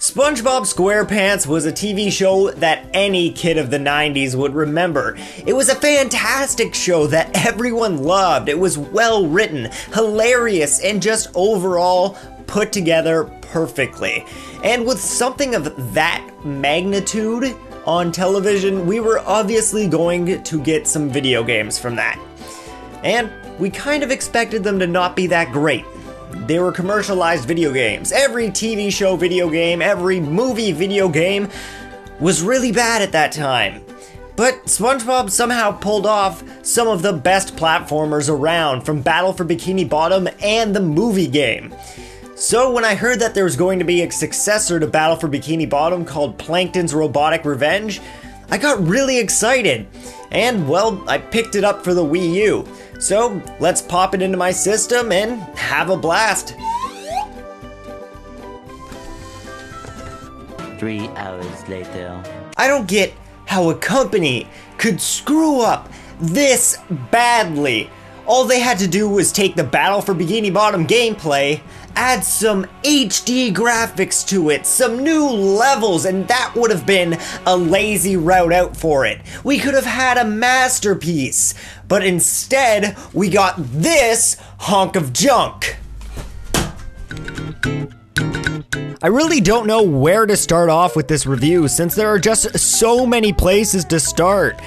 SpongeBob SquarePants was a TV show that any kid of the 90s would remember. It was a fantastic show that everyone loved. It was well written, hilarious, and just overall put together perfectly. And with something of that magnitude on television, we were obviously going to get some video games from that. And we kind of expected them to not be that great. They were commercialized video games. Every TV show video game, every movie video game was really bad at that time. But SpongeBob somehow pulled off some of the best platformers around, from Battle for Bikini Bottom and the movie game. So when I heard that there was going to be a successor to Battle for Bikini Bottom called Planktons Robotic Revenge, I got really excited. And well, I picked it up for the Wii U. So let's pop it into my system and have a blast. 3 hours later. I don't get how a company could screw up this badly. All they had to do was take the Battle for Bikini Bottom gameplay, add some HD graphics to it, some new levels, and that would have been a lazy route out for it. We could have had a masterpiece, but instead we got this hunk of junk. I really don't know where to start off with this review since there are just so many places to start.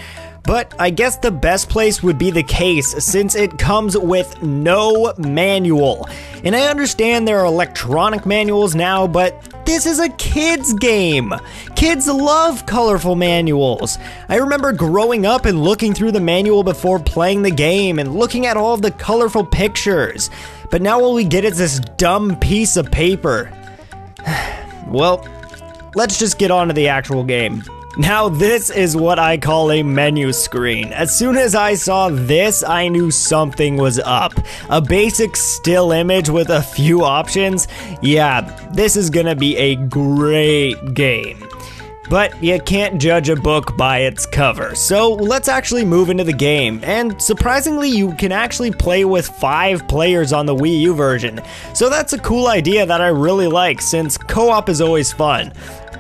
But I guess the best place would be the case, since it comes with no manual. And I understand there are electronic manuals now, but this is a kid's game. Kids love colorful manuals. I remember growing up and looking through the manual before playing the game and looking at all of the colorful pictures. But now all we get is this dumb piece of paper. Well, let's just get on to the actual game. Now this is what I call a menu screen. As soon as I saw this, I knew something was up. A basic still image with a few options. Yeah, this is gonna be a great game. But you can't judge a book by its cover, so let's actually move into the game. And surprisingly, you can actually play with 5 players on the Wii U version. So that's a cool idea that I really like, since co-op is always fun.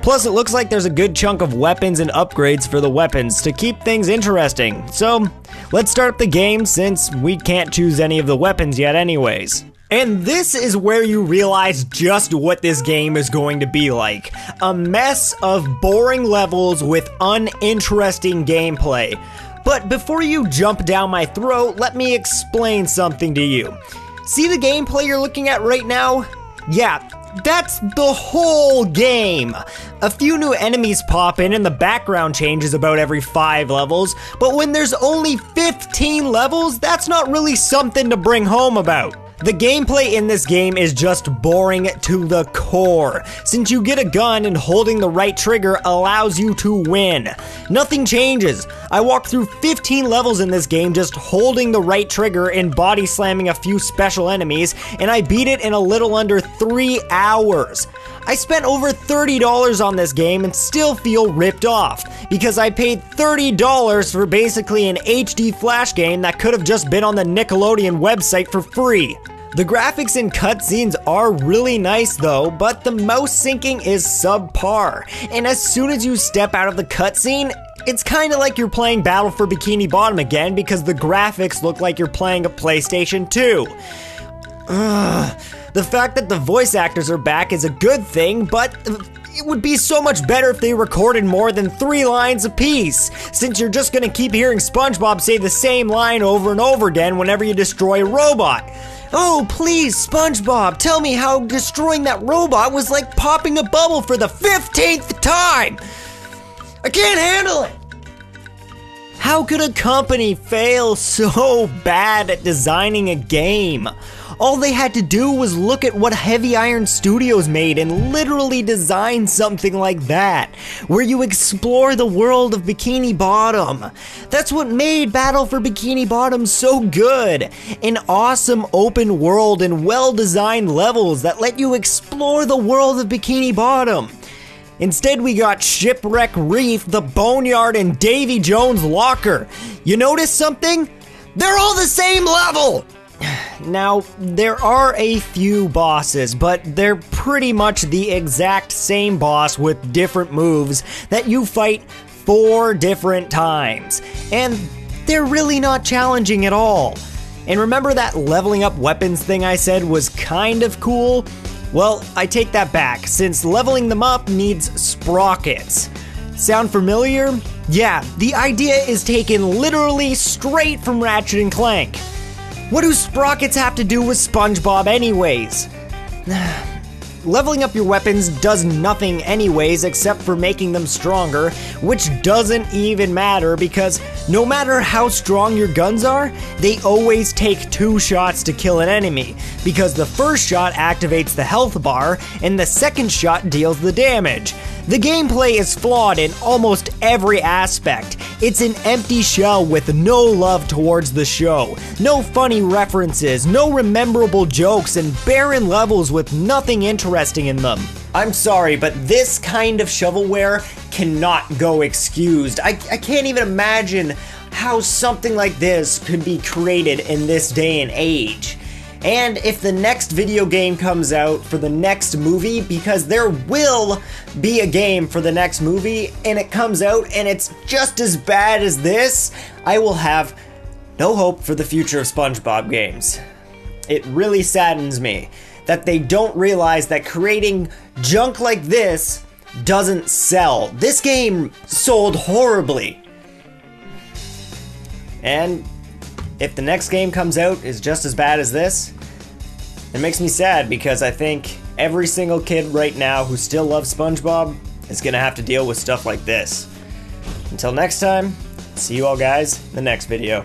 Plus, it looks like there's a good chunk of weapons and upgrades for the weapons to keep things interesting. So, let's start up the game since we can't choose any of the weapons yet anyways. And this is where you realize just what this game is going to be like. A mess of boring levels with uninteresting gameplay. But before you jump down my throat, let me explain something to you. See the gameplay you're looking at right now? Yeah, that's the whole game. A few new enemies pop in and the background changes about every 5 levels, but when there's only 15 levels, that's not really something to bring home about. The gameplay in this game is just boring to the core, since you get a gun and holding the right trigger allows you to win. Nothing changes. I walked through 15 levels in this game just holding the right trigger and body slamming a few special enemies, and I beat it in a little under 3 hours. I spent over $30 on this game and still feel ripped off, because I paid $30 for basically an HD Flash game that could have just been on the Nickelodeon website for free. The graphics and cutscenes are really nice though, but the mouse syncing is subpar, and as soon as you step out of the cutscene, it's kinda like you're playing Battle for Bikini Bottom again because the graphics look like you're playing a PlayStation 2. The fact that the voice actors are back is a good thing, but it would be so much better if they recorded more than 3 lines apiece, since you're just gonna keep hearing SpongeBob say the same line over and over again whenever you destroy a robot. Oh, please, SpongeBob, tell me how destroying that robot was like popping a bubble for the 15th time! I can't handle it! How could a company fail so bad at designing a game? All they had to do was look at what Heavy Iron Studios made and literally design something like that, where you explore the world of Bikini Bottom. That's what made Battle for Bikini Bottom so good. An awesome open world and well-designed levels that let you explore the world of Bikini Bottom. Instead, we got Shipwreck Reef, the Boneyard, and Davy Jones' Locker. You notice something? They're all the same level! Now, there are a few bosses, but they're pretty much the exact same boss with different moves that you fight 4 different times. And they're really not challenging at all. And remember that leveling up weapons thing I said was kind of cool? Well, I take that back, since leveling them up needs sprockets. Sound familiar? Yeah, the idea is taken literally straight from Ratchet and Clank. What do sprockets have to do with SpongeBob anyways? Leveling up your weapons does nothing anyways except for making them stronger, which doesn't even matter because no matter how strong your guns are, they always take 2 shots to kill an enemy, because the first shot activates the health bar and the second shot deals the damage. The gameplay is flawed in almost every aspect. It's an empty shell with no love towards the show, no funny references, no rememberable jokes, and barren levels with nothing interesting in them. I'm sorry, but this kind of shovelware cannot go excused. I can't even imagine how something like this could be created in this day and age. And if the next video game comes out for the next movie, because there will be a game for the next movie, and it comes out and it's just as bad as this, I will have no hope for the future of SpongeBob games. It really saddens me that they don't realize that creating junk like this doesn't sell. This game sold horribly. And if the next game comes out is just as bad as this, it makes me sad because I think every single kid right now who still loves SpongeBob is gonna have to deal with stuff like this. Until next time, see you all guys in the next video.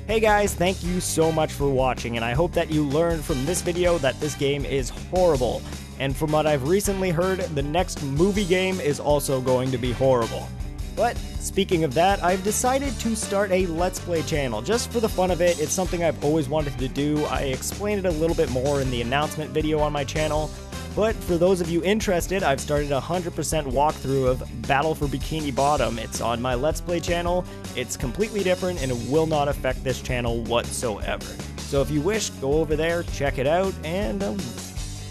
Hey guys, thank you so much for watching, and I hope that you learned from this video that this game is horrible. And from what I've recently heard, the next movie game is also going to be horrible. But speaking of that, I've decided to start a Let's Play channel, just for the fun of it. It's something I've always wanted to do. I explained it a little bit more in the announcement video on my channel, but for those of you interested, I've started a 100% walkthrough of Battle for Bikini Bottom. It's on my Let's Play channel. It's completely different and it will not affect this channel whatsoever. So if you wish, go over there, check it out, and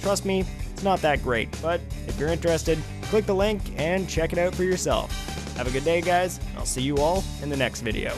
trust me, it's not that great, but if you're interested, click the link and check it out for yourself. Have a good day, guys. I'll see you all in the next video.